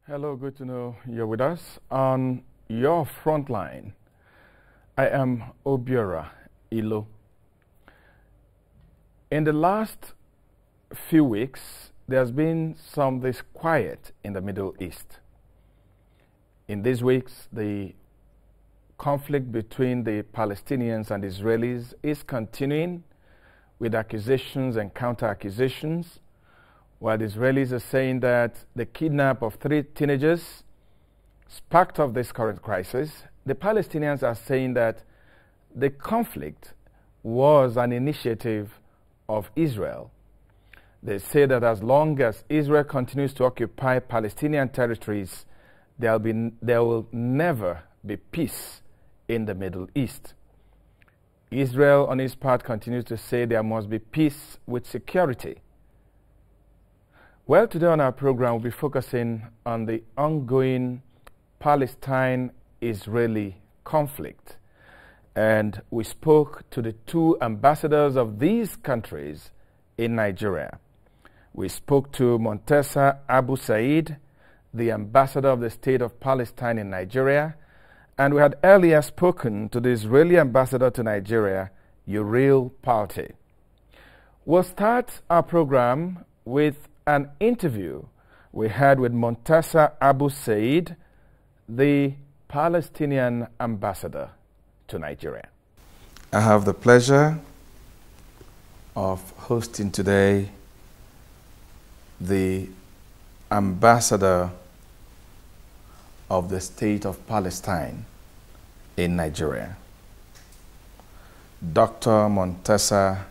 Hello, good to know you're with us on your Frontline. I am Ilo. In the last few weeks, there's been some disquiet in the Middle East. In these weeks, the conflict between the Palestinians and Israelis is continuing with accusations and counter-accusations, while the Israelis are saying that the kidnap of 3 teenagers sparked off this current crisis. The Palestinians are saying that the conflict was an initiative of Israel. They say that as long as Israel continues to occupy Palestinian territories, there will never be peace in the Middle East. Israel, on its part, continues to say there must be peace with security. Well, today on our program, we'll be focusing on the ongoing Palestine-Israeli conflict. And we spoke to the 2 ambassadors of these countries in Nigeria. We spoke to Monteser Abuzaid, the ambassador of the State of Palestine in Nigeria, and we had earlier spoken to the Israeli ambassador to Nigeria, Uriel Palti. We'll start our program with an interview we had with Monteser Abuzaid, the Palestinian ambassador to Nigeria. I have the pleasure of hosting today the ambassador of the State of Palestine in Nigeria, Dr. Monteser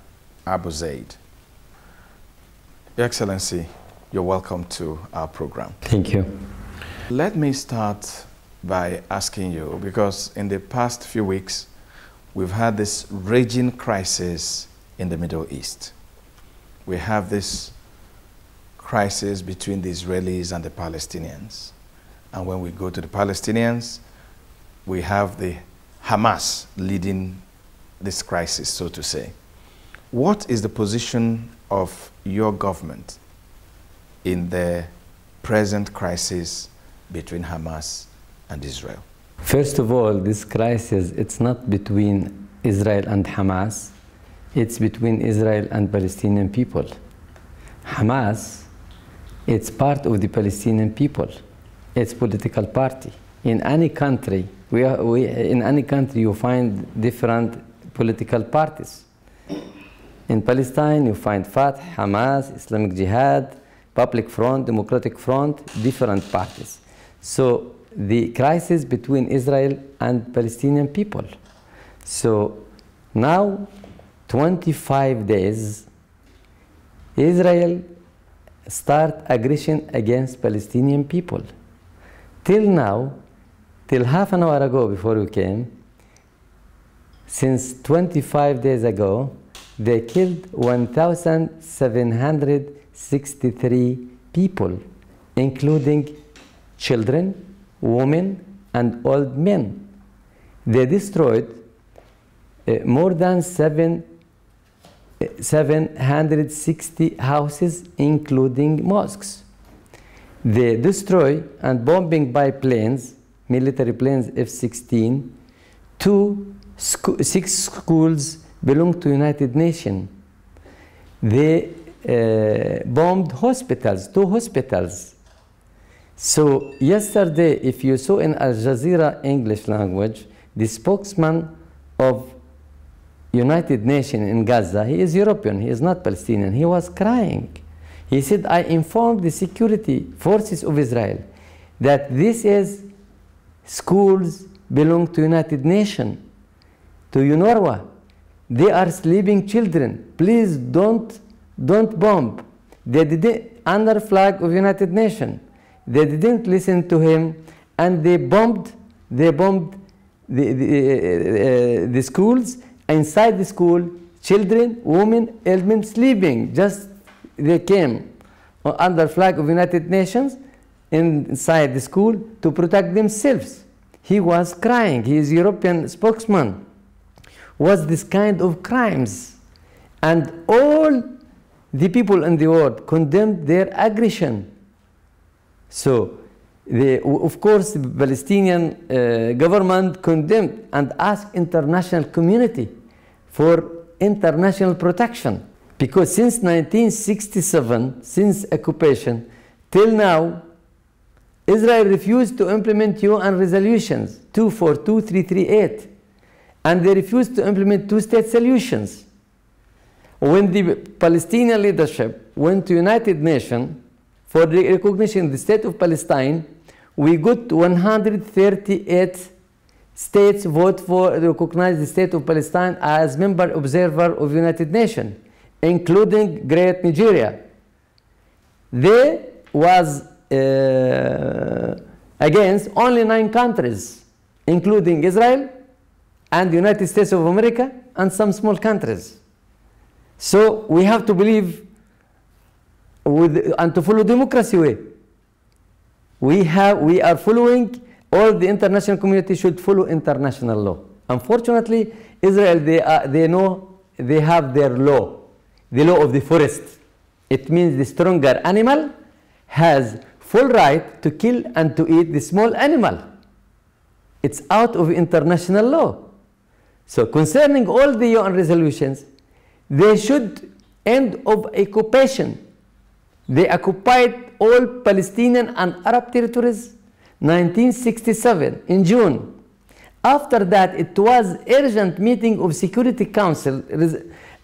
Abuzaid. Your Excellency, you're welcome to our program. Thank you. Let me start by asking you, because in the past few weeks, we've had this raging crisis in the Middle East. We have this crisis between the Israelis and the Palestinians. And when we go to the Palestinians, we have the Hamas leading this crisis, so to say. What is the position of your government in the present crisis between Hamas and Israel? First of all, this crisis, it's not between Israel and Hamas. It's between Israel and Palestinian people. Hamas, it's part of the Palestinian people. It's a political party. In any country, in any country you find different political parties. In Palestine, you find Fatah, Hamas, Islamic Jihad, Public Front, Democratic Front, different parties. So the crisis between Israel and Palestinian people. So now, 25 days, Israel start aggression against Palestinian people. Till now, till half an hour ago before you came, since 25 days ago, they killed 1,763 people, including children, women, and old men. They destroyed more than 760 houses, including mosques. They destroy and bombing by planes, military planes F-16, 6 schools belong to United Nations. They bombed hospitals, 2 hospitals. So yesterday, if you saw in Al Jazeera English language, the spokesman of United Nations in Gaza, he is European, he is not Palestinian, he was crying. He said, I informed the security forces of Israel that this is schools belong to United Nations, to UNRWA. They are sleeping children. Please don't bomb. They didn't, under flag of United Nations. They didn't listen to him, and they bombed the schools. Inside the school, children, women, old men sleeping. Just they came under flag of United Nations inside the school to protect themselves. He was crying. He is European spokesman. Was this kind of crimes, and all the people in the world condemned their aggression. So Of course, the Palestinian government condemned and asked international community for international protection. Because since 1967, since occupation, till now, Israel refused to implement UN resolutions 242, 338, and they refused to implement two-state solutions. When the Palestinian leadership went to United Nations for the recognition of the state of Palestine, we got 138 states vote for recognize the state of Palestine as member observer of United Nations, including Great Nigeria. There was against only 9 countries, including Israel and the United States of America and some small countries. So we have to believe and to follow democracy way. We are following, all the international community should follow international law. Unfortunately, Israel, they have their law, the law of the forest. It means the stronger animal has full right to kill and to eat the small animal. It's out of international law. So concerning all the UN resolutions, they should end of occupation. They occupied all Palestinian and Arab territories 1967 in June. After that, it was urgent meeting of Security Council,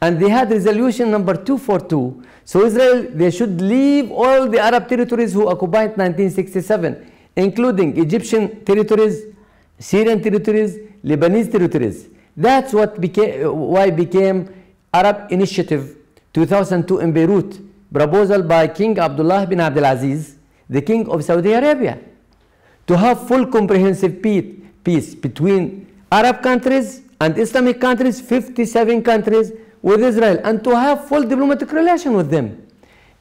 and they had resolution number 242. So Israel, they should leave all the Arab territories who occupied 1967, including Egyptian territories, Syrian territories, Lebanese territories. That's what became Arab Initiative 2002 in Beirut, proposal by King Abdullah bin Abdulaziz, the King of Saudi Arabia, to have full comprehensive peace between Arab countries and Islamic countries, 57 countries, with Israel, and to have full diplomatic relation with them,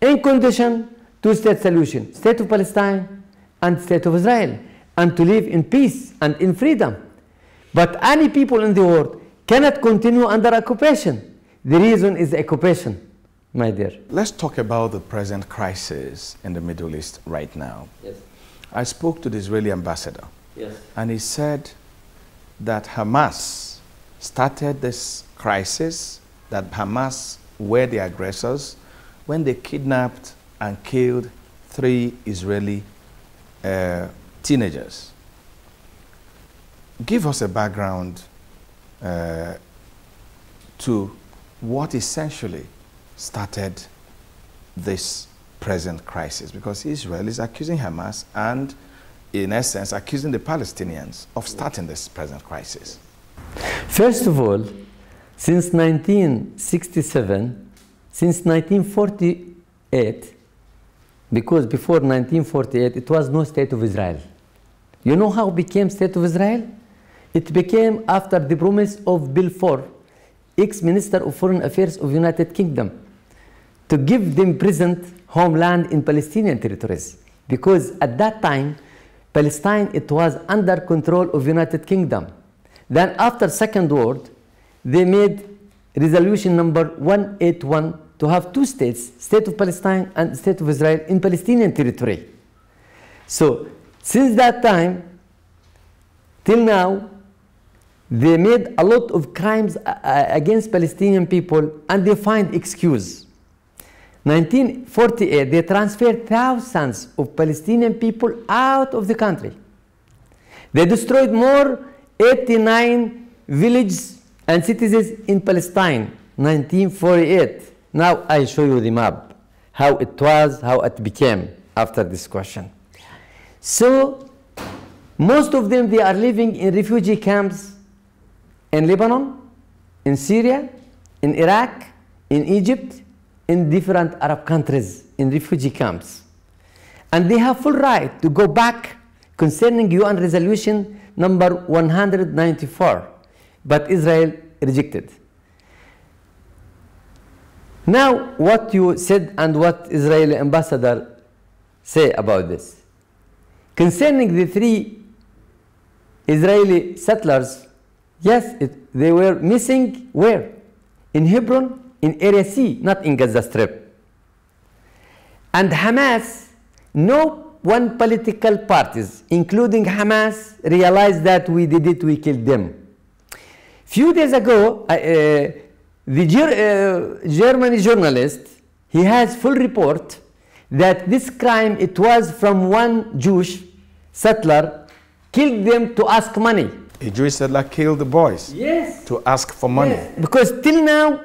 in condition two-state solution, state of Palestine and state of Israel, and to live in peace and in freedom. But any people in the world cannot continue under occupation. The reason is occupation, my dear. Let's talk about the present crisis in the Middle East right now. Yes. I spoke to the Israeli ambassador, Yes. and he said that Hamas started this crisis, that Hamas were the aggressors when they kidnapped and killed 3 Israeli teenagers. Give us a background to what essentially started this present crisis, because Israel is accusing Hamas and, in essence, accusing the Palestinians of starting this present crisis. First of all, since 1967, since 1948, because before 1948 it was no state of Israel. You know how it became state of Israel? It became after the promise of Balfour, ex-minister of Foreign Affairs of United Kingdom, to give them present homeland in Palestinian territories. Because at that time, Palestine, it was under control of United Kingdom. Then after Second World, they made resolution number 181 to have 2 states, state of Palestine and state of Israel, in Palestinian territory. So since that time till now, they made a lot of crimes against Palestinian people, and they find excuse. 1948, they transferred thousands of Palestinian people out of the country. They destroyed more 89 villages and cities in Palestine, 1948. Now I show you the map, how it was, how it became after this question. So most of them, they are living in refugee camps in Lebanon, in Syria, in Iraq, in Egypt, in different Arab countries, in refugee camps. And they have full right to go back concerning UN resolution number 194, but Israel rejected. Now, what you said and what Israeli ambassador say about this. Concerning the 3 Israeli settlers, yes, they were missing where? In Hebron, in Area C, not in Gaza Strip. And Hamas, no one political parties, including Hamas, realized that we did it, we killed them. Few days ago, the German journalist, he has full report that this crime, it was from one Jewish settler, killed them to ask money. A Jewish settler killed the boys. Yes. To ask for money. Yes. Because till now,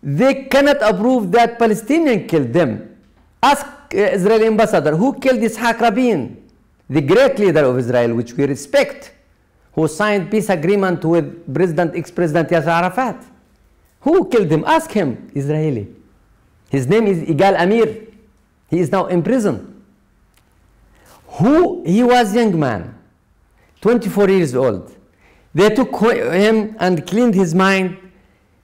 they cannot approve that Palestinian killed them. Ask Israeli ambassador, who killed Yitzhak Rabin, the great leader of Israel, which we respect, who signed peace agreement with ex-President Yasser Arafat. Who killed him? Ask him, Israeli. His name is Igal Amir. He is now in prison. He was a young man, 24 years old. They took him and cleaned his mind.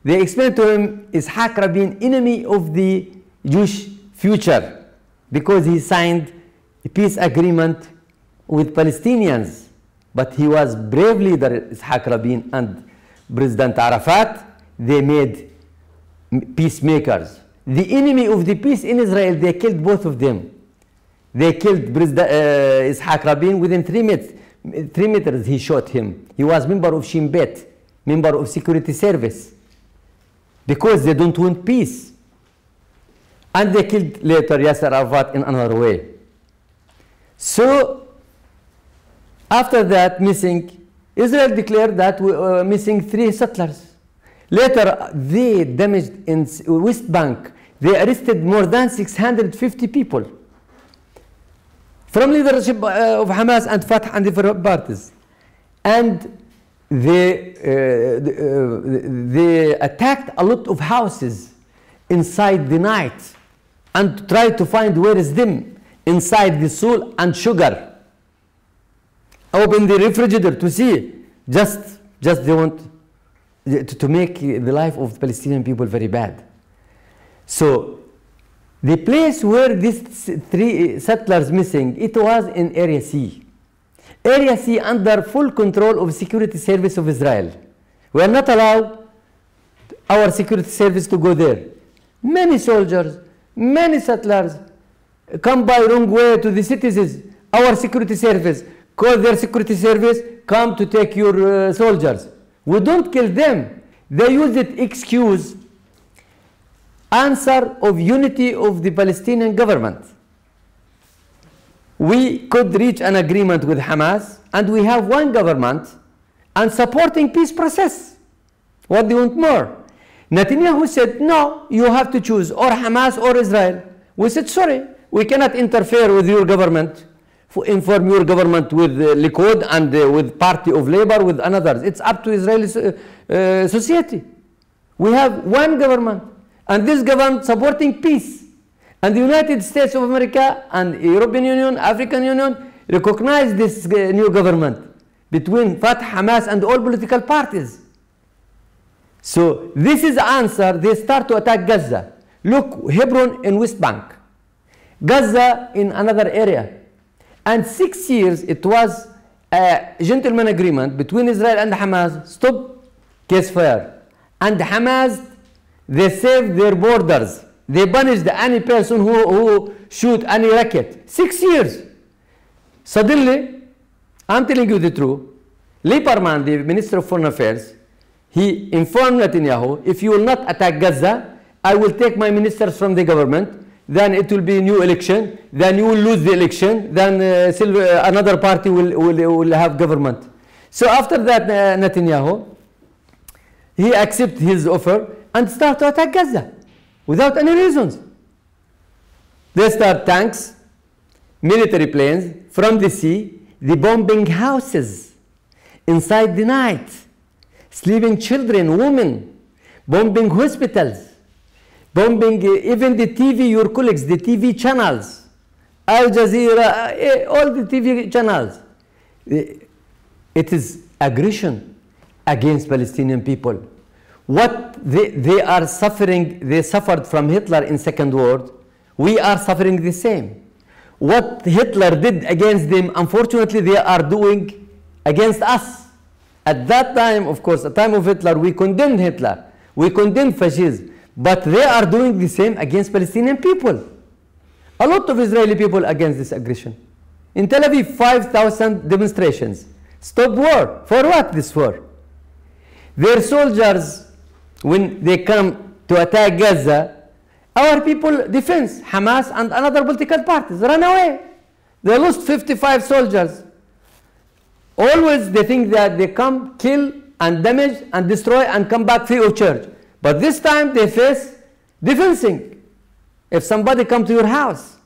They explained to him, Yitzhak Rabin, enemy of the Jewish future, because he signed a peace agreement with Palestinians. But he was brave leader, Yitzhak Rabin, and President Arafat. They made peacemakers. The enemy of the peace in Israel, they killed both of them. They killed Yitzhak Rabin within 3 meters. 3 meters he shot him. He was member of Shin Bet, member of security service, because they don't want peace. And they killed later Yasser Arafat in another way. So after that missing, Israel declared that we are missing 3 settlers. Later, they damaged in West Bank. They arrested more than 650 people from leadership of Hamas and Fatah and different parties. And they attacked a lot of houses inside the night and tried to find where is them inside the soul and sugar. Open the refrigerator to see. Just they want to make the life of Palestinian people very bad. So the place where these 3 settlers missing, it was in Area C. Area C under full control of security service of Israel. We are not allowed our security service to go there. Many soldiers, many settlers come by wrong way to the citizens. Our security service, call their security service, come to take your soldiers. We don't kill them. They use it excuse, answer of unity of the Palestinian government. We could reach an agreement with Hamas and we have one government and supporting peace process. What do you want more? Netanyahu said, no, you have to choose or Hamas or Israel. We said, sorry, we cannot interfere with your government. Inform your government with Likud and with Party of Labor, with another. It's up to Israeli society. We have one government, and this government supporting peace. And the United States of America and European Union, African Union recognize this new government between Fatah, Hamas, and all political parties. So this is the answer. They start to attack Gaza. Look, Hebron in West Bank, Gaza in another area. And 6 years, it was a gentleman agreement between Israel and Hamas, stop ceasefire. And Hamas, they saved their borders. They punished any person who shoot any rocket. 6 years. Suddenly, I'm telling you the truth, Lieberman, the Minister of Foreign Affairs, he informed Netanyahu, if you will not attack Gaza, I will take my ministers from the government, then it will be a new election, then you will lose the election, then another party will have government. So after that, Netanyahu, he accepted his offer and start to attack Gaza without any reasons. They start tanks, military planes from the sea, the bombing houses inside the night, sleeping children, women, bombing hospitals, bombing even the TV, your colleagues, the TV channels, Al Jazeera, all the TV channels. It is aggression against Palestinian people. What they are suffering, they suffered from Hitler in Second World, we are suffering the same. What Hitler did against them, unfortunately, they are doing against us. At that time, of course, at the time of Hitler, we condemned Hitler. We condemned fascism. But they are doing the same against Palestinian people. A lot of Israeli people against this aggression. In Tel Aviv, 5,000 demonstrations. Stop war. For what this war? Their soldiers, when they come to attack Gaza, our people defense, Hamas and another political parties, run away. They lost 55 soldiers. Always they think that they come, kill and damage and destroy and come back free of charge. But this time they face defending. If somebody come to your house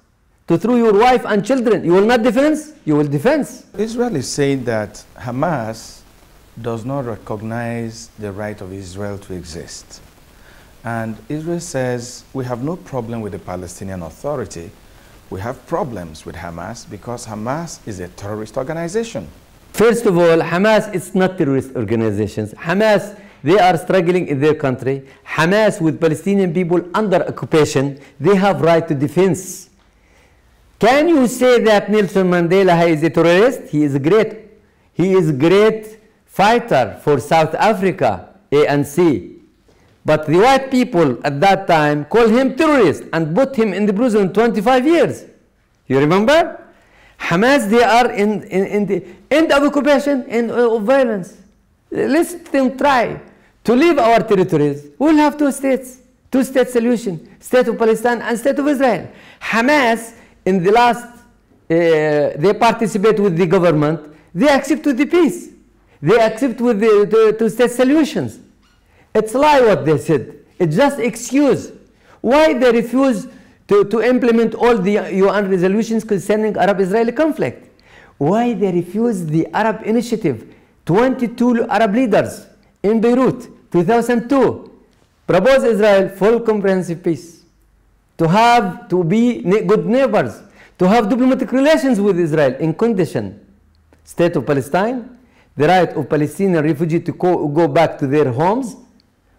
to throw your wife and children, you will not defense, you will defense. Israel is saying that Hamas does not recognize the right of Israel to exist. And Israel says, we have no problem with the Palestinian Authority. We have problems with Hamas because Hamas is a terrorist organization. First of all, Hamas is not terrorist organizations. Hamas, they are struggling in their country. Hamas, with Palestinian people under occupation, they have right to defense. Can you say that Nelson Mandela is a terrorist? He is great. He is a great fighter for South Africa, ANC. But the white people at that time called him terrorist and put him in the prison 25 years. You remember? Hamas, they are in the end of occupation and of violence. Let them try to leave our territories. We'll have two states, two-state solution, state of Palestine and state of Israel. Hamas, in the last, they participate with the government. They accept with the peace. They accept with the two-state solutions. It's lie what they said. It's just excuse. Why they refuse to implement all the UN resolutions concerning Arab-Israeli conflict? Why they refuse the Arab Initiative? 22 Arab leaders in Beirut, 2002, propose Israel full comprehensive peace, to be good neighbors, to have diplomatic relations with Israel in condition. State of Palestine, the right of Palestinian refugees to go back to their homes,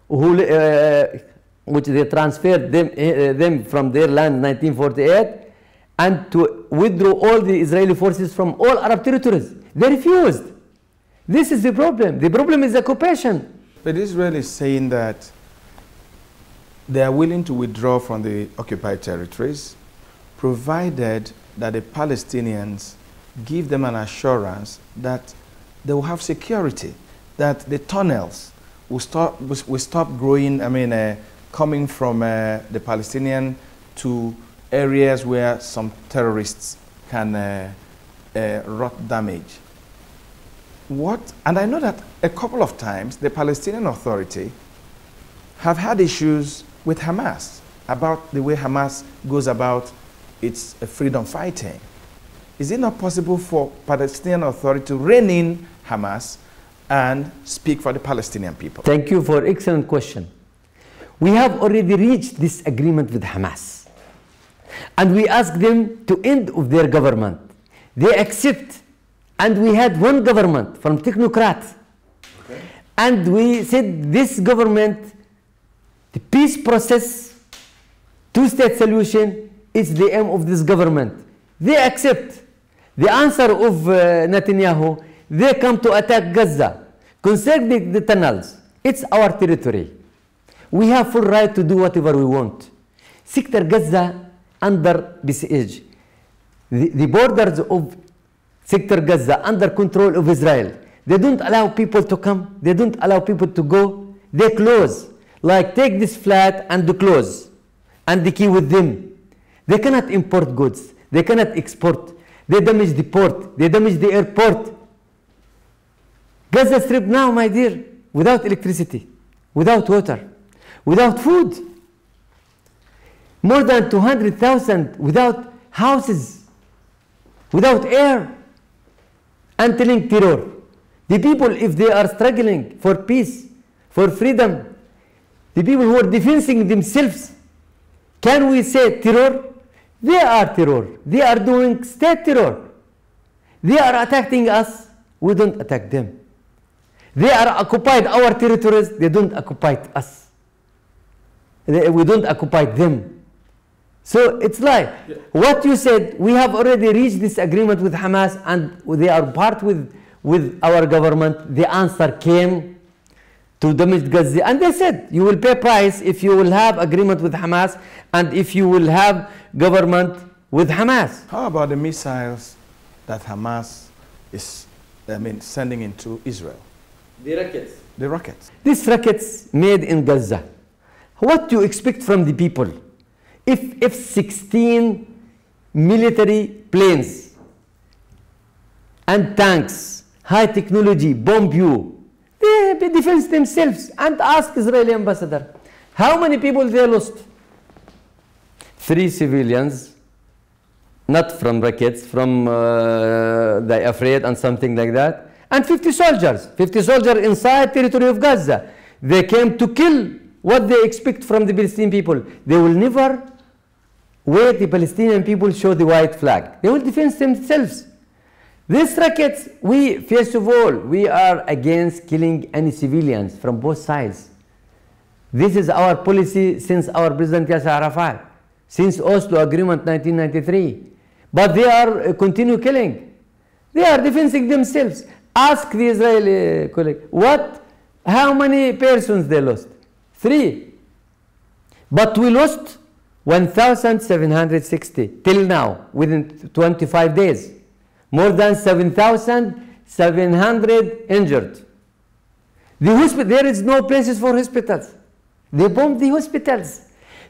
which they transferred them from their land in 1948, and to withdraw all the Israeli forces from all Arab territories. They refused. This is the problem. The problem is occupation. But Israel is saying that they are willing to withdraw from the occupied territories, provided that the Palestinians give them an assurance that they will have security, that the tunnels will stop growing, coming from the Palestinian to areas where some terrorists can wrought damage. And I know that a couple of times the Palestinian Authority have had issues with Hamas about the way Hamas goes about its freedom fighting. Is it not possible for Palestinian Authority to rein in Hamas and speak for the Palestinian people? Thank you for excellent question. We have already reached this agreement with Hamas. And we asked them to end of their government. They accept. And we had one government from technocrats. Okay. And we said this government, the peace process, two-state solution is the aim of this government. They accept. The answer of Netanyahu, they come to attack Gaza. Concerning the tunnels, it's our territory. We have full right to do whatever we want. Sector Gaza under besiege. The borders of Sector Gaza under control of Israel. They don't allow people to come. They don't allow people to go. They close. Like take this flat and close. And the key with them. They cannot import goods. They cannot export. They damage the port. They damage the airport. Gaza Strip now, my dear, without electricity, without water, without food. More than 200,000 without houses, without air. And telling terror. The people, if they are struggling for peace, for freedom, the people who are defending themselves, can we say terror? They are terror. They are doing state terror. They are attacking us. We don't attack them. They are occupied our territories. They don't occupy us. We don't occupy them. So it's like what you said. We have already reached this agreement with Hamas, and they are part with our government. The answer came to damage Gaza, and they said you will pay price if you will have agreement with Hamas and if you will have government with Hamas. How about the missiles that Hamas is, sending into Israel? The rockets. The rockets. These rockets made in Gaza. What do you expect from the people? If F-16 military planes and tanks, high technology, bomb you, they defend themselves. And ask Israeli ambassador, how many people they lost? 3 civilians, not from rockets, from the afraid and something like that, and 50 soldiers. 50 soldiers inside territory of Gaza. They came to kill. What they expect from the Palestinian people? They will never wait the Palestinian people show the white flag. They will defend themselves. These rockets, first of all, we are against killing any civilians from both sides. This is our policy since our President Yasser Arafat, since Oslo Agreement 1993. But they are continue killing. They are defending themselves. Ask the Israeli colleague, how many persons they lost? 3. But we lost 1,760 till now, within 25 days. More than 7,700 injured. There is no places for hospitals. They bombed the hospitals.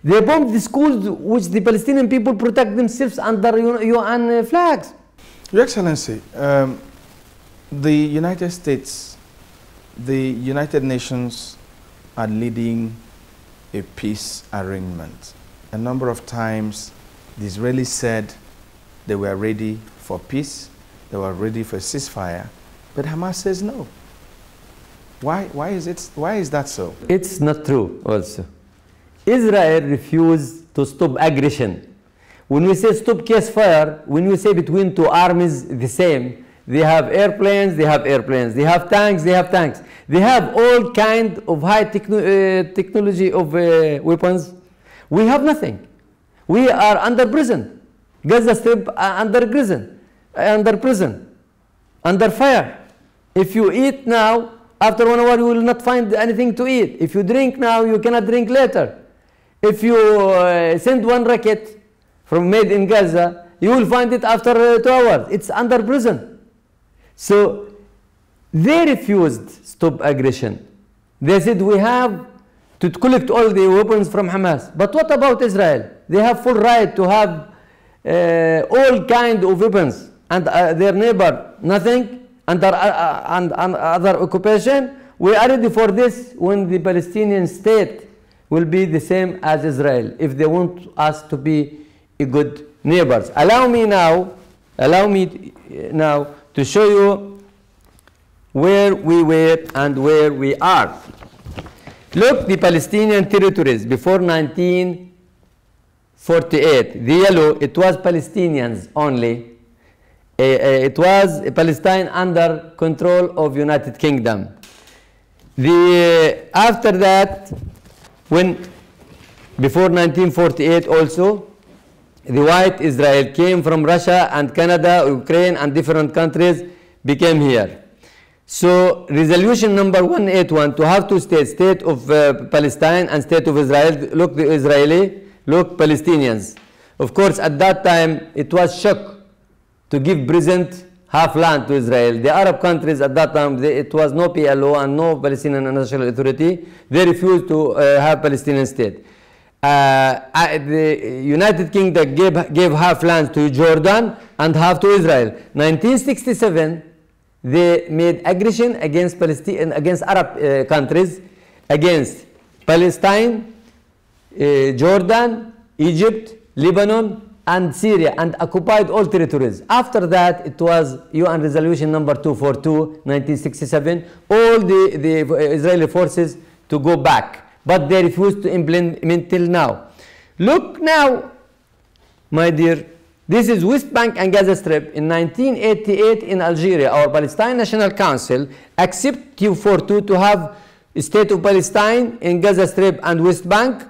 They bombed the schools which the Palestinian people protect themselves under UN flags. Your Excellency, the United States, the United Nations are leading a peace arrangement. A number of times the Israelis said they were ready for peace, they were ready for a ceasefire, but Hamas says no. Why is that so? It's not true also. Israel refused to stop aggression. When we say stop ceasefire, when we say between two armies the same, they have airplanes, they have airplanes. They have tanks, they have tanks. They have all kind of high technology of weapons. We have nothing. We are under prison. Gaza Strip under prison, under fire. If you eat now, after 1 hour you will not find anything to eat. If you drink now, you cannot drink later. If you send one rocket from made in Gaza, you will find it after 2 hours. It's under prison. So they refused stop aggression. They said we have to collect all the weapons from Hamas. But what about Israel? They have full right to have all kind of weapons, and their neighbor nothing, under other occupation. We are ready for this when the Palestinian state will be the same as Israel, if they want us to be a good neighbors. Allow me now to show you where we were and where we are. Look, the Palestinian territories before 1948, the yellow, it was Palestinians only. It was Palestine under control of United Kingdom. After that, before 1948 also, the white Israel came from Russia and Canada, Ukraine, and different countries became here. So resolution number 181 to have two states, state of Palestine and state of Israel. Look, the Israeli, look, Palestinians. Of course, at that time, it was shock to give present half land to Israel. The Arab countries at that time, it was no PLO and no Palestinian National Authority. They refused to have Palestinian state. The United Kingdom gave half land to Jordan and half to Israel. 1967, they made aggression against Palestine, against Arab countries, against Palestine, Jordan, Egypt, Lebanon, and Syria, and occupied all territories. After that, it was UN Resolution number 242, 1967, all the Israeli forces to go back. But they refused to implement till now. Look now, my dear, this is West Bank and Gaza Strip. In 1988 in Algeria, our Palestine National Council accepted Q42 to have a state of Palestine in Gaza Strip and West Bank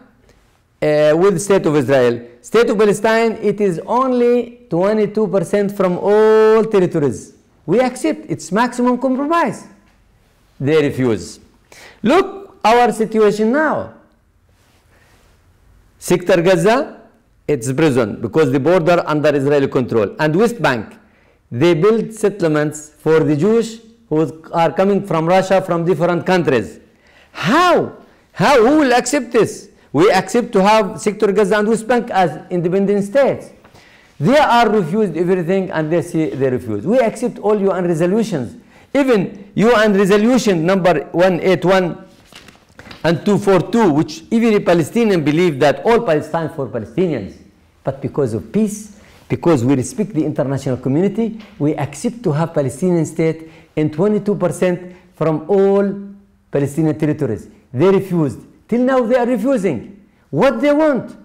with the state of Israel. State of Palestine, it is only 22% from all territories. We accept its maximum compromise. They refuse. Look, our situation now. Sector Gaza, it's prison because the border under Israeli control. And West Bank, they built settlements for the Jews who are coming from Russia, from different countries. How? Who will accept this? We accept to have Sector Gaza and West Bank as independent states. They are refused everything, and they say they refuse. We accept all UN resolutions. Even UN resolution number 181 and 242, which every Palestinian believe that all Palestine for Palestinians. But because of peace, because we respect the international community, we accept to have Palestinian state in 22% from all Palestinian territories. They refused. Till now they are refusing. What they want?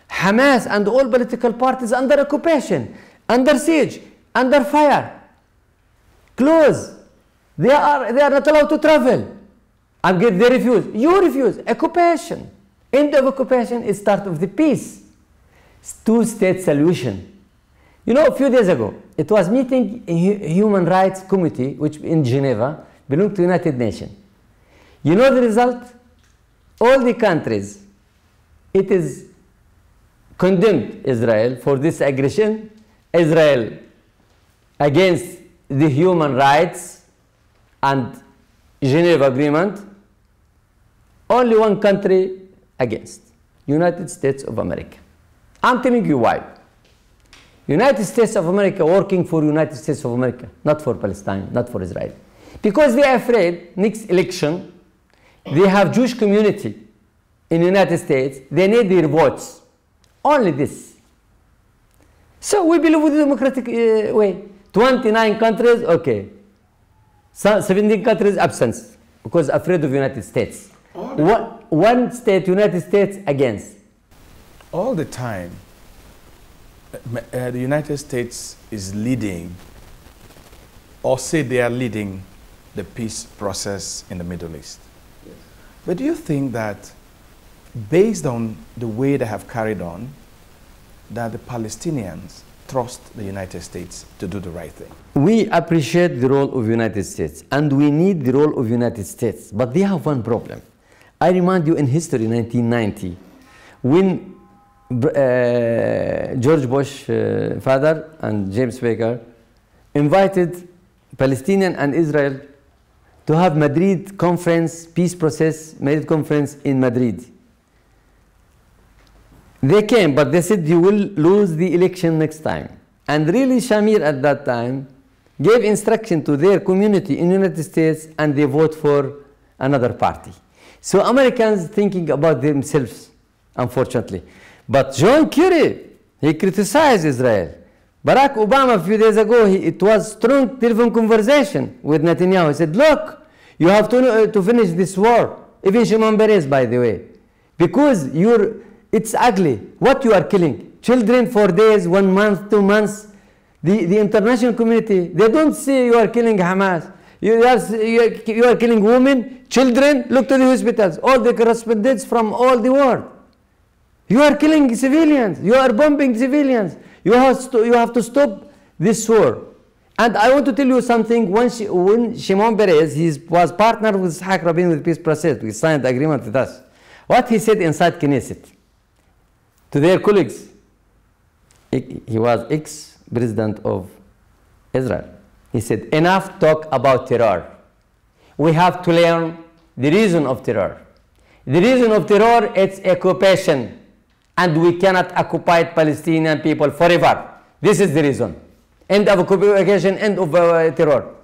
Hamas and all political parties under occupation, under siege, under fire, close. They are not allowed to travel. And they refuse. You refuse. Occupation. End of occupation is start of the peace. Two-state solution. You know, a few days ago, it was meeting a human rights committee, which in Geneva belong to United Nations. You know the result? All the countries, it is condemned Israel for this aggression. Israel against the human rights and Geneva Agreement. Only one country against, United States of America. I'm telling you why. United States of America working for United States of America, not for Palestine, not for Israel. Because they are afraid next election, they have Jewish community in the United States, they need their votes. Only this. So we believe with the democratic way. 29 countries, okay. 17 countries absence because afraid of United States. One state, United States against. All the time, the United States is leading, or say they are leading, the peace process in the Middle East. Yes. But do you think that, based on the way they have carried on, that the Palestinians trust the United States to do the right thing? We appreciate the role of United States, and we need the role of United States, but they have one problem. I remind you in history, 1990, when George Bush father and James Baker invited Palestinian and Israel to have Madrid conference, peace process, Madrid conference in Madrid. They came, but they said you will lose the election next time. And really Shamir at that time gave instruction to their community in the United States, and they vote for another party. So Americans thinking about themselves, unfortunately. But John Kerry, he criticized Israel. Barack Obama a few days ago, it was strong telephone conversation with Netanyahu. He said, look, you have to finish this war. Even Shimon Peres, by the way. Because it's ugly. What you are killing? Children for days, 1 month, 2 months. The international community, they don't say you are killing Hamas. You are killing women, children. Look to the hospitals. All the correspondents from all the world. You are killing civilians. You are bombing civilians. You have to stop this war. And I want to tell you something. When Shimon Peres, he was partner with Ishaq Rabin with peace process, we signed the agreement with us. What he said inside Knesset to their colleagues, he was ex-president of Israel. He said, enough talk about terror. We have to learn the reason of terror. The reason of terror, it's occupation. And we cannot occupy Palestinian people forever. This is the reason. End of occupation, end of terror.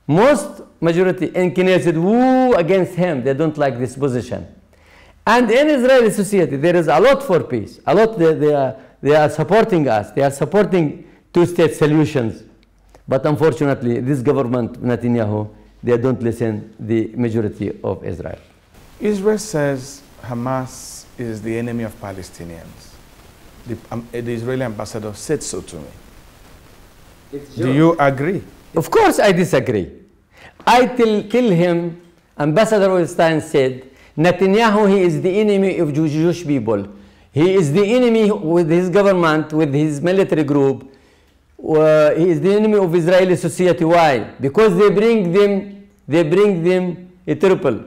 Most majority in Knesset, woo against him. They don't like this position. And in Israeli society, there is a lot for peace. A lot, they are supporting us. They are supporting two-state solutions. But unfortunately, this government, Netanyahu, they don't listen the majority of Israel. Israel says Hamas is the enemy of Palestinians. The Israeli ambassador said so to me. Do you agree? Of course I disagree. I tell him, Ambassador Weinstein said, Netanyahu, he is the enemy of Jewish people. He is the enemy with his government, with his military group. He is the enemy of Israeli society. Why? Because they bring them a triple.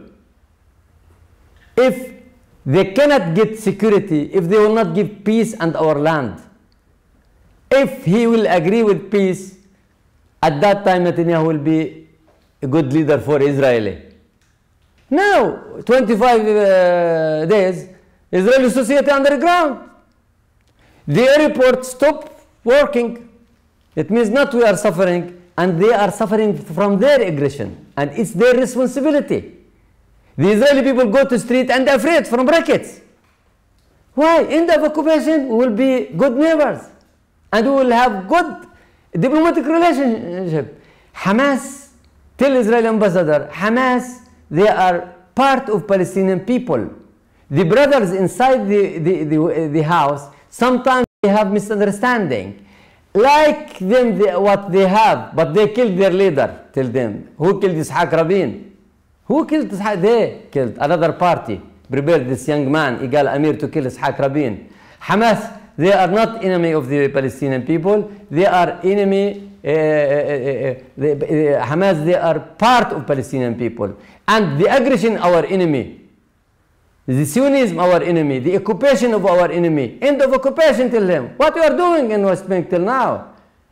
If they cannot get security, if they will not give peace and our land, if he will agree with peace, at that time Netanyahu will be a good leader for Israeli. Now, 25 days, Israeli society underground. The airport stopped working. It means not we are suffering, and they are suffering from their aggression, and it's their responsibility. The Israeli people go to street and afraid from rockets. Why? End of occupation, we will be good neighbors, and we will have good diplomatic relationship. Hamas, tell Israeli ambassador, Hamas, they are part of Palestinian people. The brothers inside the house, sometimes they have misunderstanding. Like them, what they have, but they killed their leader. Tell them, who killed Ishaq Rabin? Who killed Ishaq? They killed another party. Prepared this young man, Igal Amir, to kill Ishaq Rabin. Hamas, they are not enemy of the Palestinian people. They are enemy, Hamas, they are part of Palestinian people. And the aggression, our enemy. The Zionism, our enemy. The occupation of our enemy. End of occupation, tell them. What you are doing in West Bank till now?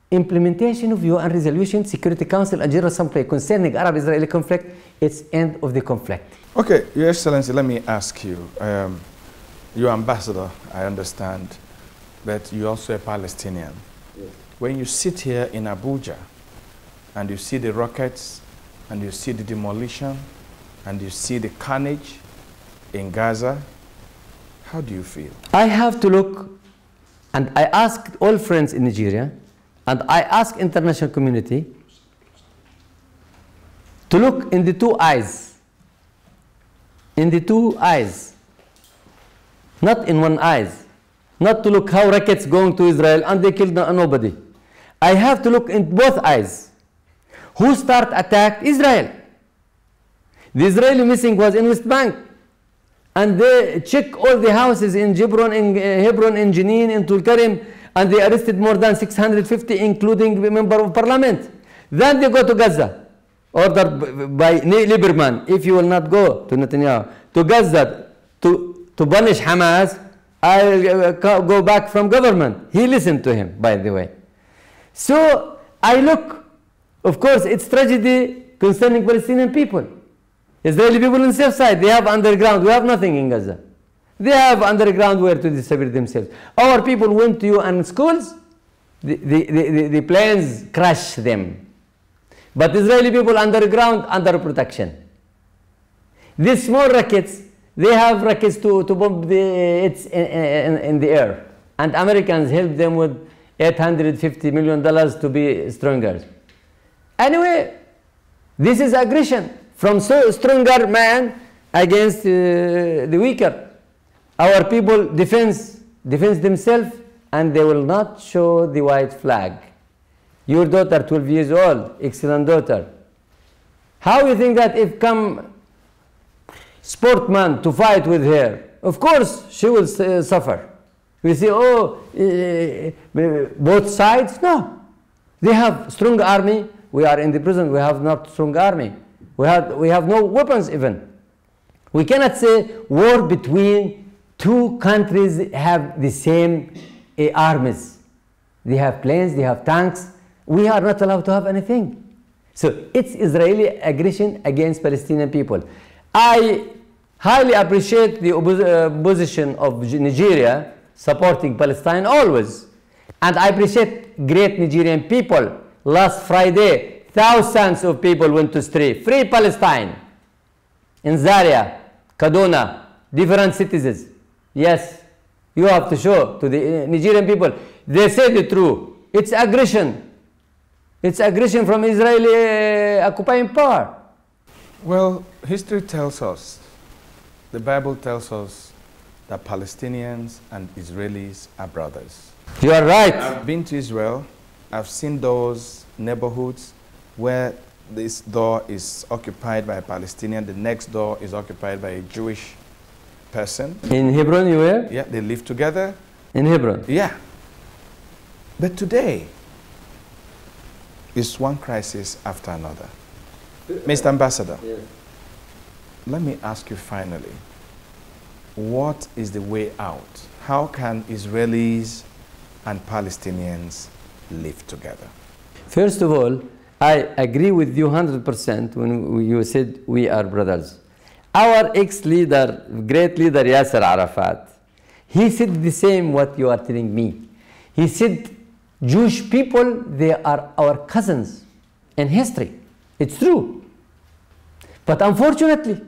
Implementation of UN Resolution, Security Council and General Assembly concerning Arab-Israeli conflict, it's end of the conflict. Okay, Your Excellency, let me ask you. You're ambassador, I understand, but you're also a Palestinian. Yes. When you sit here in Abuja and you see the rockets and you see the demolition and you see the carnage in Gaza, how do you feel? I have to look, and I asked all friends in Nigeria, and I asked international community to look in the two eyes. In the two eyes. Not in one eyes. Not to look how rockets going to Israel and they killed nobody. I have to look in both eyes. Who start attack Israel? The Israeli missing was in West Bank. And they check all the houses in Hebron, in Jenin, in Tulkarim, and they arrested more than 650, including the member of parliament. Then they go to Gaza, ordered by Lieberman, if you will not go to Netanyahu, to Gaza, to punish Hamas, I'll go back from government. He listened to him, by the way. So I look, of course, it's tragedy concerning Palestinian people. Israeli people on the safe side, they have underground. We have nothing in Gaza. They have underground where to disappear themselves. Our people went to UN schools, the planes crashed them. But Israeli people underground, under protection. These small rockets, they have rockets to bomb it's in the air. And Americans help them with $850 million to be stronger. Anyway, this is aggression from so stronger man against the weaker. Our people defend themselves, and they will not show the white flag. Your daughter, 12 years old, excellent daughter. How you think that if come sportman to fight with her, of course she will suffer. We say, oh, both sides? No. They have strong army. We are in the prison. We have not strong army. We have no weapons even. We cannot say war between two countries have the same armies. They have planes, they have tanks. We are not allowed to have anything. So it's Israeli aggression against Palestinian people. I highly appreciate the position of Nigeria supporting Palestine always. And I appreciate great Nigerian people. Last Friday, thousands of people went to street. Free Palestine. In Zaria, Kaduna, different cities. Yes, you have to show to the Nigerian people. They say the truth. It's aggression. It's aggression from Israeli occupying power. Well, history tells us, the Bible tells us that Palestinians and Israelis are brothers. You are right. I've been to Israel. I've seen those neighborhoods where this door is occupied by a Palestinian, the next door is occupied by a Jewish person. In Hebron you were? Yeah, they live together. In Hebron? Yeah. But today, it's one crisis after another. Mr. Ambassador, yes. Let me ask you finally, what is the way out? How can Israelis and Palestinians live together? First of all, I agree with you 100% when you said we are brothers. Our ex-leader, great leader Yasser Arafat, he said the same what you are telling me. He said, Jewish people, they are our cousins in history. It's true. But unfortunately,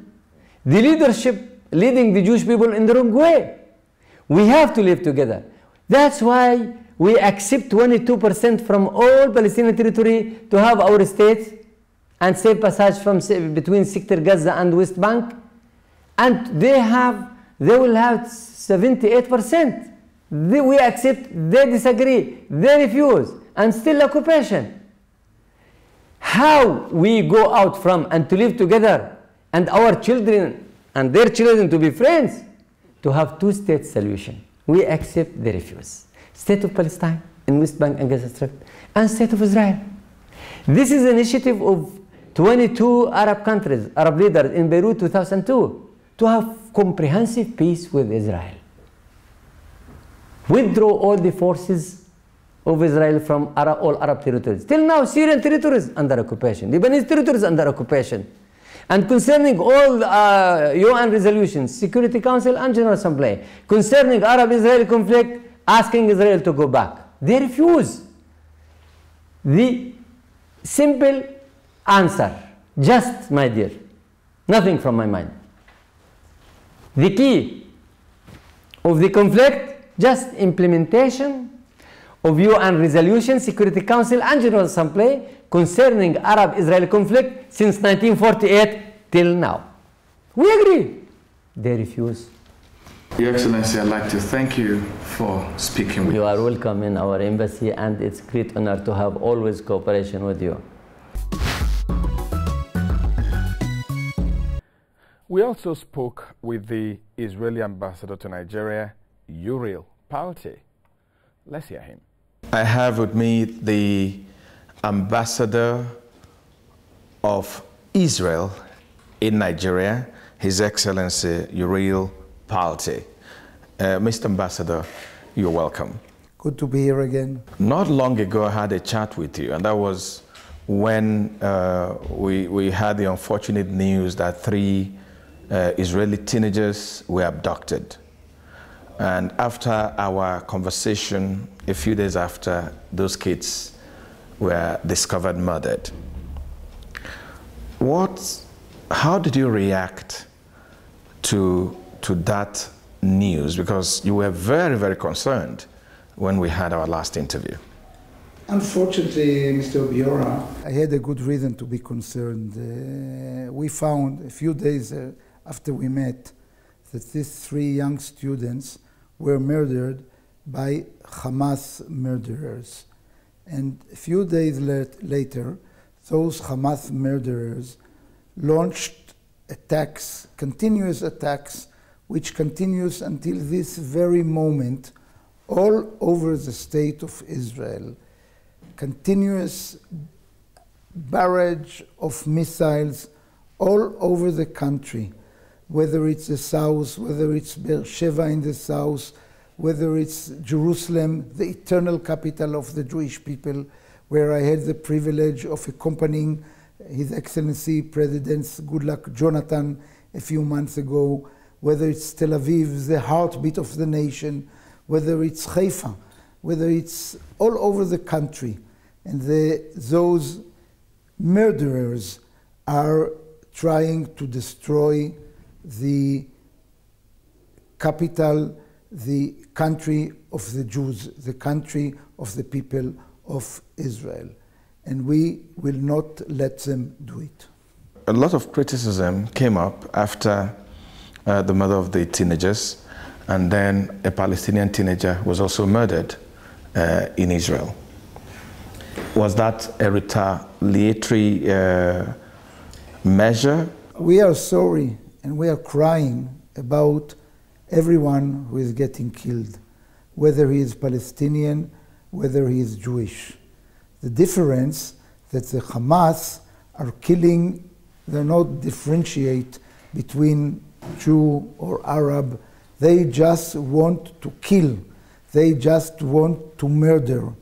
the leadership leading the Jewish people in the wrong way. We have to live together. That's why we accept 22% from all Palestinian territory to have our state and safe passage from between Sector Gaza and West Bank. And they will have 78%. We accept, they disagree, they refuse, and still occupation. How we go out from and to live together and our children and their children to be friends, to have two-state solution. We accept, they refuse. State of Palestine in West Bank and Gaza Strip, and State of Israel. This is an initiative of 22 Arab countries, Arab leaders in Beirut 2002, to have comprehensive peace with Israel. Withdraw all the forces of Israel from all Arab territories. Till now, Syrian territories under occupation, Lebanese territories under occupation. And concerning all UN resolutions, Security Council and General Assembly, concerning Arab-Israeli conflict, asking Israel to go back. They refuse. The simple answer, just, my dear, nothing from my mind. The key of the conflict, just implementation of UN resolution, Security Council and General Assembly concerning Arab-Israeli conflict since 1948 till now. We agree. They refuse. Your Excellency, I'd like to thank you for speaking with us. You are welcome in our embassy, and it's a great honor to have always cooperation with you. We also spoke with the Israeli ambassador to Nigeria, Uriel Palti. Let's hear him. I have with me the ambassador of Israel in Nigeria, His Excellency Uriel Palti. Mr. Ambassador, you're welcome. Good to be here again. Not long ago, I had a chat with you, and that was when we had the unfortunate news that 3 Israeli teenagers were abducted. And after our conversation, a few days after, those kids were discovered murdered. How did you react to that news? Because you were very, very concerned when we had our last interview. Unfortunately, Mr. Obiora, I had a good reason to be concerned. We found a few days after we met that these 3 young students were murdered by Hamas murderers. And a few days later, those Hamas murderers launched attacks, continuous attacks, which continues until this very moment all over the state of Israel. Continuous barrage of missiles all over the country, whether it's the south, whether it's Beersheba in the south, whether it's Jerusalem, the eternal capital of the Jewish people, where I had the privilege of accompanying His Excellency President Goodluck Jonathan a few months ago, whether it's Tel Aviv, the heartbeat of the nation, whether it's Haifa, whether it's all over the country. And those murderers are trying to destroy the capital, the country of the Jews, the country of the people of Israel. And we will not let them do it. A lot of criticism came up after the murder of the teenagers, and then a Palestinian teenager was also murdered in Israel. Was that a retaliatory measure? We are sorry and we are crying about everyone who is getting killed, whether he is Palestinian, whether he is Jewish. The difference that the Hamas are killing, they not differentiate between Jew or Arab. They just want to kill. They just want to murder.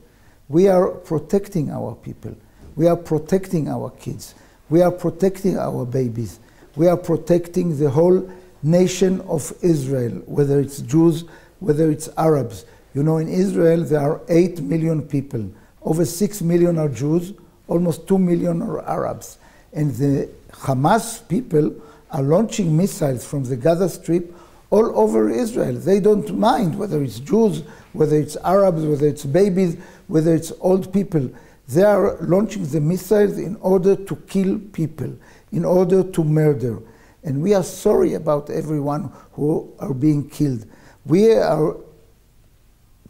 We are protecting our people. We are protecting our kids. We are protecting our babies. We are protecting the whole nation of Israel, whether it's Jews, whether it's Arabs. You know, in Israel there are 8 million people. Over 6 million are Jews, almost 2 million are Arabs. And the Hamas people are launching missiles from the Gaza Strip all over Israel. They don't mind whether it's Jews, whether it's Arabs, whether it's babies, whether it's old people. They are launching the missiles in order to kill people, in order to murder. And we are sorry about everyone who are being killed. We are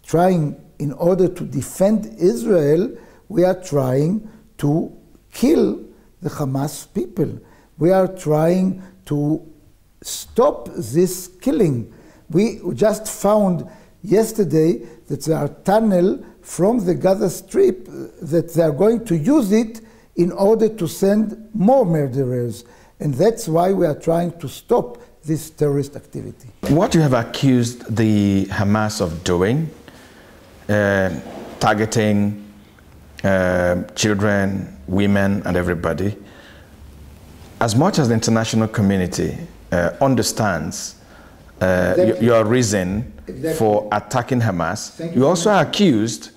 trying, in order to defend Israel, we are trying to kill the Hamas people. We are trying to stop this killing. We just found yesterday that there are tunnels from the Gaza Strip that they are going to use it in order to send more murderers. And that's why we are trying to stop this terrorist activity. What you have accused the Hamas of doing, targeting children, women, and everybody, as much as the international community understands your reason for attacking Hamas, you also are accused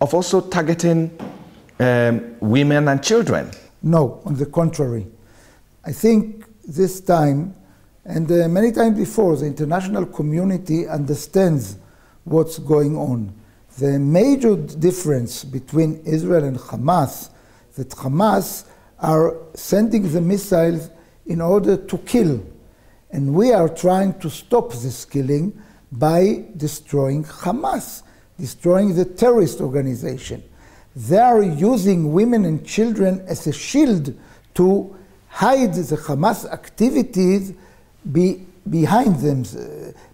of also targeting women and children. No, on the contrary. I think this time, and many times before, the international community understands what's going on. The major difference between Israel and Hamas, that Hamas are sending the missiles in order to kill. And we are trying to stop this killing by destroying Hamas, destroying the terrorist organization. They are using women and children as a shield to hide the Hamas activities behind them,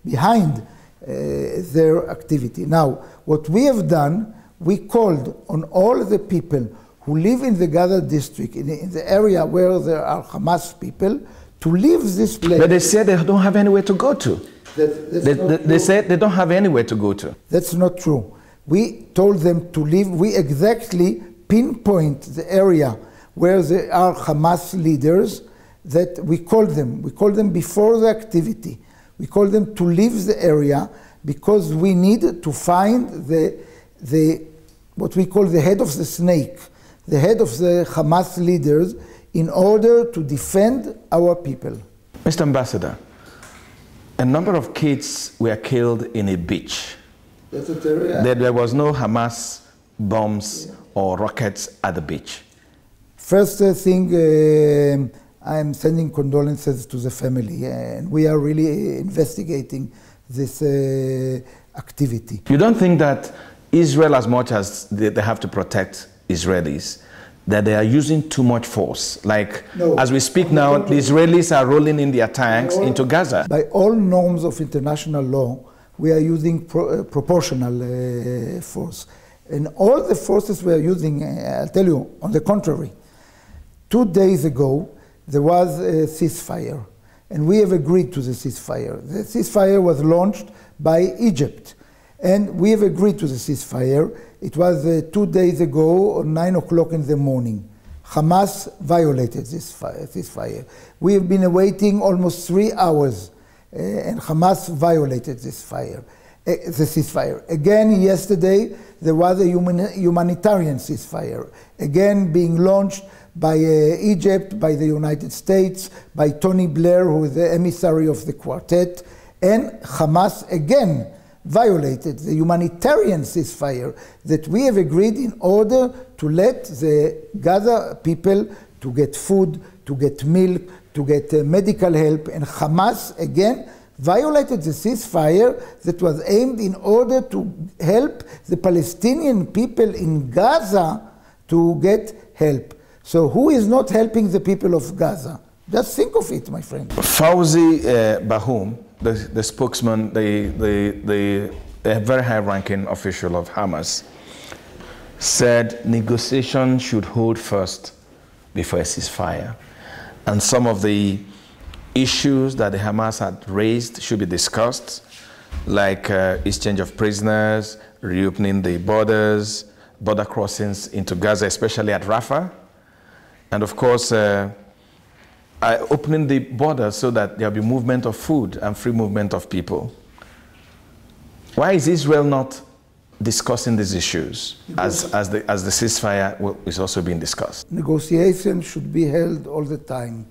behind their activity. Now, what we have done, we called on all the people who live in the Gaza district, in the area where there are Hamas people, to leave this place. But they said they don't have anywhere to go to. They said they don't have anywhere to go to. That's not true. We told them to leave. We exactly pinpoint the area where there are Hamas leaders that we called them. We called them before the activity. We called them to leave the area because we need to find what we call the head of the snake, the head of the Hamas leaders, in order to defend our people. Mr. Ambassador, a number of kids were killed in a beach. That's a terror. There was no Hamas bombs or rockets at the beach. First thing, I'm sending condolences to the family, and we are really investigating this activity. You don't think that Israel, as much as they have to protect Israelis, that they are using too much force? Like, no, as we speak now, the Israelis are rolling in their tanks into Gaza. By all norms of international law, we are using proportional force. And all the forces we are using, I'll tell you, on the contrary. 2 days ago, there was a ceasefire, and we have agreed to the ceasefire. The ceasefire was launched by Egypt, and we have agreed to the ceasefire. It was 2 days ago, 9 o'clock in the morning. Hamas violated this ceasefire. We have been awaiting almost 3 hours, and Hamas violated the ceasefire. Again, yesterday, there was a humanitarian ceasefire, again being launched by Egypt, by the United States, by Tony Blair, who is the emissary of the quartet, and Hamas again violated the humanitarian ceasefire that we have agreed in order to let the Gaza people to get food, to get milk, to get medical help, and Hamas again violated the ceasefire that was aimed in order to help the Palestinian people in Gaza to get help. So who is not helping the people of Gaza? Just think of it, my friend. Fawzi Bahoum, the spokesman, the very high-ranking official of Hamas, said negotiation should hold first before a ceasefire. And some of the issues that the Hamas had raised should be discussed, like exchange of prisoners, reopening the borders, border crossings into Gaza, especially at Rafah. And of course, opening the border so that there'll be movement of food and free movement of people. Why is Israel not discussing these issues as the ceasefire is also being discussed? Negotiations should be held all the time.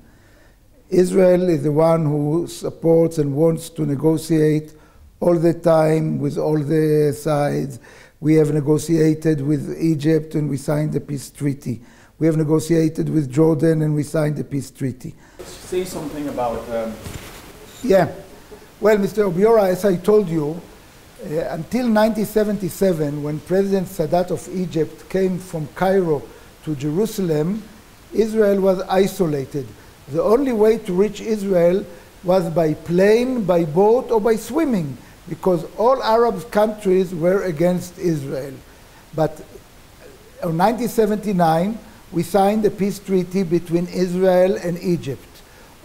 Israel is the one who supports and wants to negotiate all the time with all the sides. We have negotiated with Egypt and we signed the peace treaty. We have negotiated with Jordan and we signed the peace treaty. Say something about... Yeah. Well, Mr. Obiora, as I told you, until 1977, when President Sadat of Egypt came from Cairo to Jerusalem, Israel was isolated. The only way to reach Israel was by plane, by boat, or by swimming, because all Arab countries were against Israel. But in 1979, we signed a peace treaty between Israel and Egypt.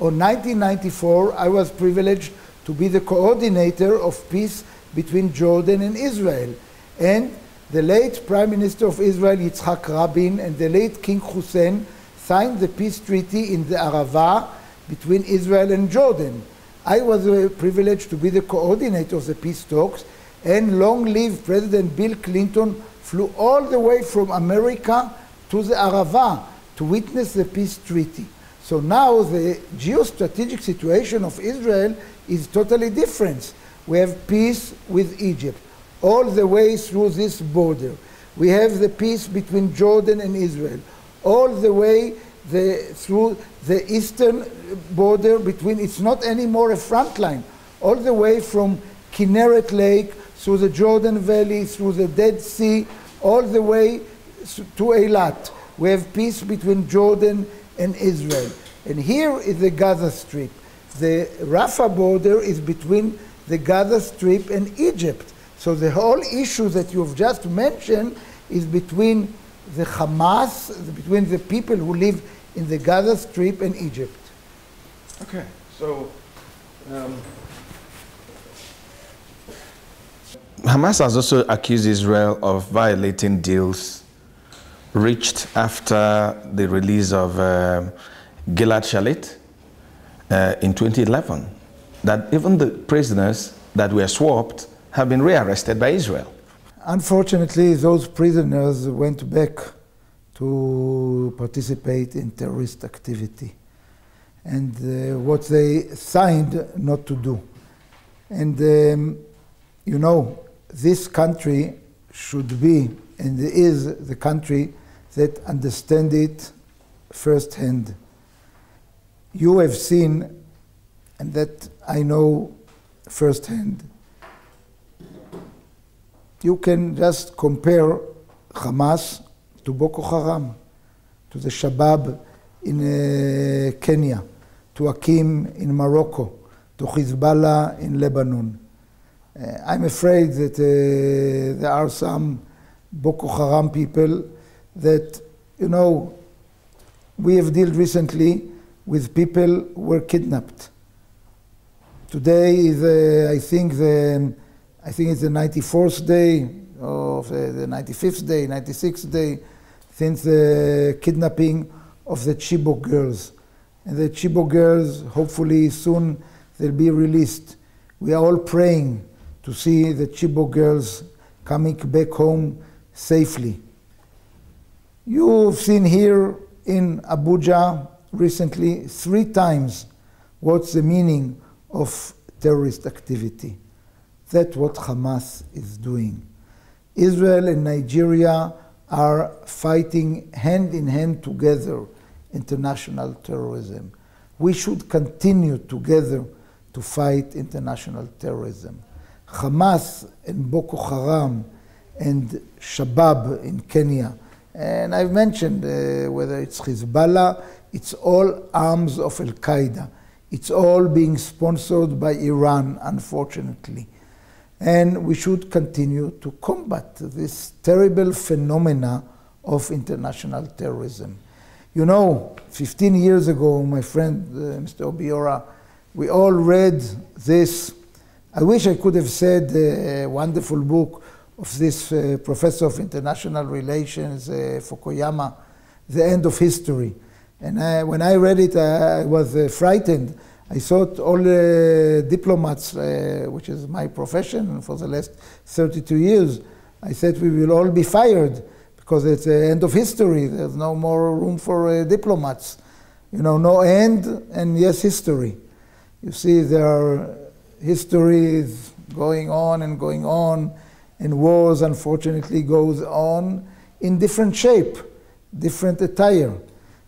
On 1994, I was privileged to be the coordinator of peace between Jordan and Israel. And the late Prime Minister of Israel, Yitzhak Rabin, and the late King Hussein signed the peace treaty in the Arava between Israel and Jordan. I was privileged to be the coordinator of the peace talks, and long live President Bill Clinton flew all the way from America to the Arava to witness the peace treaty. So now the geostrategic situation of Israel is totally different. We have peace with Egypt all the way through this border. We have the peace between Jordan and Israel all the way through the eastern border between, it's not anymore a front line, all the way from Kinneret Lake, through the Jordan Valley, through the Dead Sea, all the way to Eilat. We have peace between Jordan and Israel. And here is the Gaza Strip. The Rafah border is between the Gaza Strip and Egypt. So the whole issue that you've just mentioned is between the Hamas, between the people who live in the Gaza Strip and Egypt. Okay, so Hamas has also accused Israel of violating deals reached after the release of Gilad Shalit in 2011, that even the prisoners that were swapped have been rearrested by Israel. Unfortunately, those prisoners went back to participate in terrorist activity, and what they signed not to do. And you know, this country should be and is the country that understands it firsthand. You have seen, and that I know firsthand, you can just compare Hamas to Boko Haram, to the Shabab in Kenya, to Akim in Morocco, to Hezbollah in Lebanon. I'm afraid that there are some Boko Haram people that, you know, we have dealt recently with people who were kidnapped. Today is, I think it's the 94th day, or the 95th day, 96th day, since the kidnapping of the Chibok girls. And the Chibok girls, hopefully soon, they'll be released. We are all praying to see the Chibok girls coming back home safely. You've seen here in Abuja recently 3 times what's the meaning of terrorist activity. That's what Hamas is doing. Israel and Nigeria are fighting hand in hand together international terrorism. We should continue together to fight international terrorism. Hamas and Boko Haram and Shabab in Kenya, and I've mentioned whether it's Hezbollah, it's all arms of Al-Qaeda. It's all being sponsored by Iran, unfortunately. And we should continue to combat this terrible phenomena of international terrorism. You know, 15 years ago, my friend, Mr. Obiora, we all read this. I wish I could have said a wonderful book of this professor of international relations, Fukuyama, The End of History. And when I read it, I was frightened. I thought all diplomats, which is my profession for the last 32 years, I said we will all be fired because it's the end of history. There's no more room for diplomats. You know, no end and yes, history. You see, there are histories going on, and wars, unfortunately, goes on in different shape, different attire,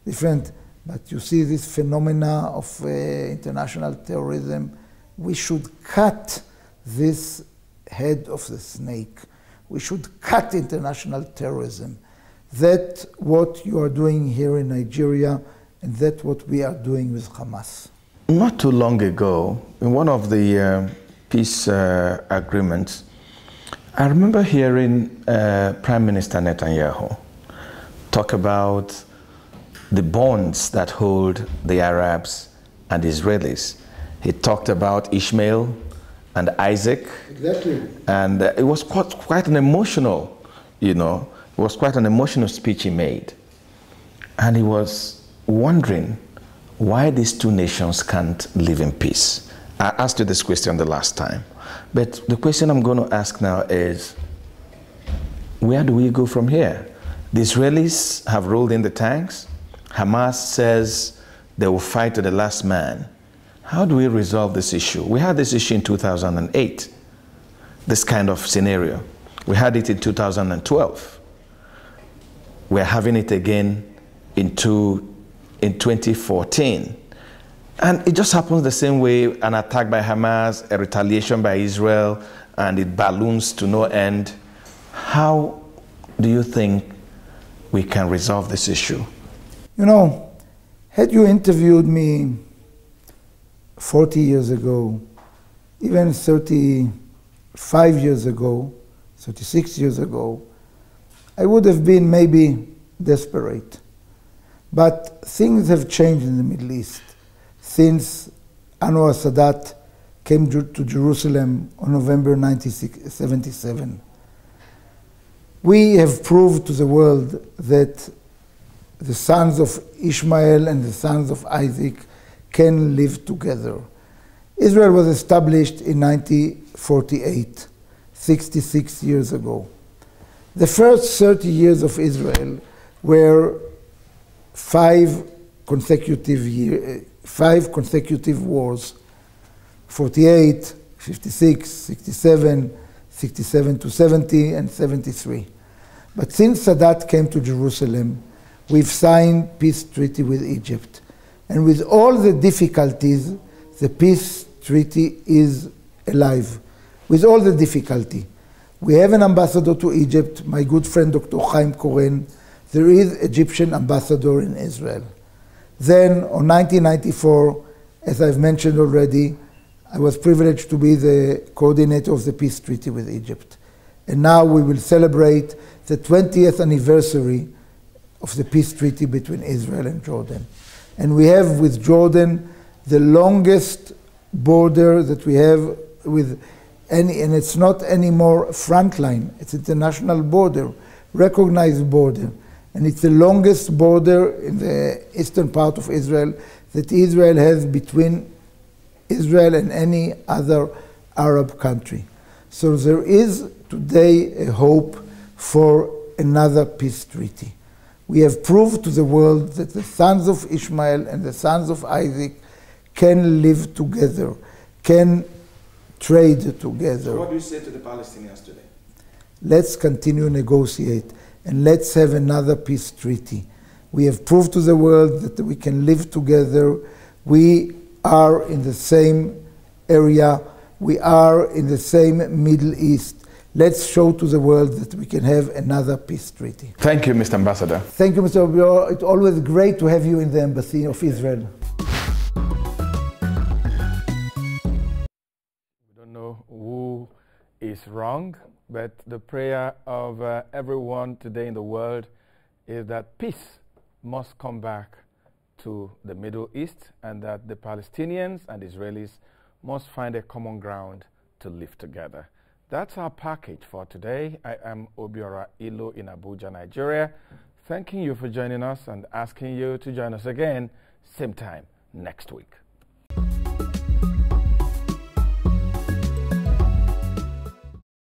different. But you see this phenomena of international terrorism. We should cut this head of the snake. We should cut international terrorism. That's what you are doing here in Nigeria, and that's what we are doing with Hamas. Not too long ago, in one of the peace agreements, I remember hearing Prime Minister Netanyahu talk about the bonds that hold the Arabs and Israelis. He talked about Ishmael and Isaac. Exactly. And it was quite an emotional, it was quite an emotional speech he made. And he was wondering why these two nations can't live in peace. I asked you this question the last time. But the question I'm going to ask now is, where do we go from here? The Israelis have rolled in the tanks. Hamas says they will fight to the last man. How do we resolve this issue? We had this issue in 2008, this kind of scenario. We had it in 2012. We're having it again in 2014. And it just happens the same way, an attack by Hamas, a retaliation by Israel, and it balloons to no end. How do you think we can resolve this issue? You know, had you interviewed me 40 years ago, even 35 years ago, 36 years ago, I would have been maybe desperate. But things have changed in the Middle East since Anwar Sadat came to Jerusalem on November 1977. We have proved to the world that the sons of Ishmael and the sons of Isaac can live together. Israel was established in 1948, 66 years ago. The first 30 years of Israel were five consecutive wars: 48, 56, 67, 67 to 70, and 73. But since Sadat came to Jerusalem, we've signed peace treaty with Egypt. And with all the difficulties, the peace treaty is alive. With all the difficulty. We have an ambassador to Egypt, my good friend Dr. Chaim Koren. There is Egyptian ambassador in Israel. Then, on 1994, as I've mentioned already, I was privileged to be the coordinator of the peace treaty with Egypt. And now we will celebrate the 20th anniversary of the peace treaty between Israel and Jordan. And we have with Jordan the longest border that we have with any, and it's not anymore Frontline, it's international border, recognized border. And it's the longest border in the eastern part of Israel that Israel has between Israel and any other Arab country. So there is today a hope for another peace treaty. We have proved to the world that the sons of Ishmael and the sons of Isaac can live together, can trade together. So what do you say to the Palestinians today? Let's continue to negotiate and let's have another peace treaty. We have proved to the world that we can live together. We are in the same area. We are in the same Middle East. Let's show to the world that we can have another peace treaty. Thank you, Mr. Ambassador. Thank you, Mr. Obior. It's always great to have you in the Embassy of Israel. We don't know who is wrong, but the prayer of everyone today in the world is that peace must come back to the Middle East and that the Palestinians and Israelis must find a common ground to live together. That's our package for today. I am Obiora Ilo in Abuja, Nigeria. Thanking you for joining us and asking you to join us again, same time next week.